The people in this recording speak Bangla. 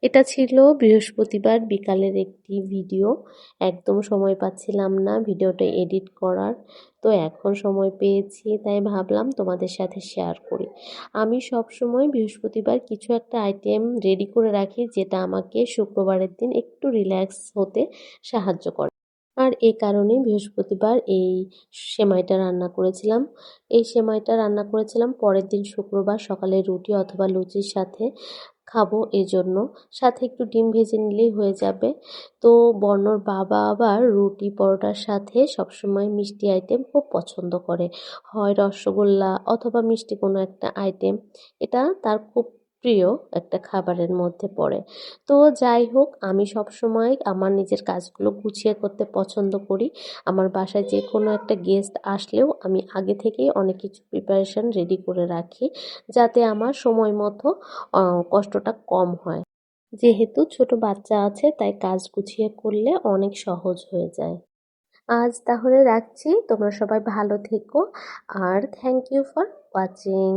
এটা ছিল বৃহস্পতিবার বিকালের একটি ভিডিও। একদম সময় পাচ্ছিলাম না ভিডিওটা এডিট করার। তো এখন সময় পেয়েছি তাই ভাবলাম তোমাদের সাথে শেয়ার করি। আমি সবসময় বৃহস্পতিবার কিছু একটা আইটেম রেডি করে রাখি যেটা আমাকে শুক্রবারের দিন একটু রিল্যাক্স হতে সাহায্য করে। আর এই কারণেই বৃহস্পতিবার এই সেমাইটা রান্না করেছিলাম। এই সেমাইটা রান্না করেছিলাম পরের দিন শুক্রবার সকালে রুটি অথবা লুচির সাথে খাবো এজন্য। সাথে একটু ডিম ভেজে নিলেই হয়ে যাবে। তো বর্ণর বাবা আবার রুটি পরোটার সাথে সবসময় মিষ্টি আইটেম খুব পছন্দ করে। হয় রসগোল্লা অথবা মিষ্টি কোনো একটা আইটেম। এটা তার খুব প্রিয় একটা খাবারের মধ্যে পড়ে। তো যাই হোক, আমি সবসময় আমার নিজের কাজগুলো গুছিয়ে করতে পছন্দ করি। আমার বাসায় যে কোনো একটা গেস্ট আসলেও আমি আগে থেকেই অনেক কিছু প্রিপারেশন রেডি করে রাখি, যাতে আমার সময় মতো কষ্টটা কম হয়। যেহেতু ছোট বাচ্চা আছে তাই কাজ গুছিয়ে করলে অনেক সহজ হয়ে যায়। আজ তাহলে রাখছি, তোমরা সবাই ভালো থেকো। আর থ্যাংক ইউ ফর ওয়াচিং।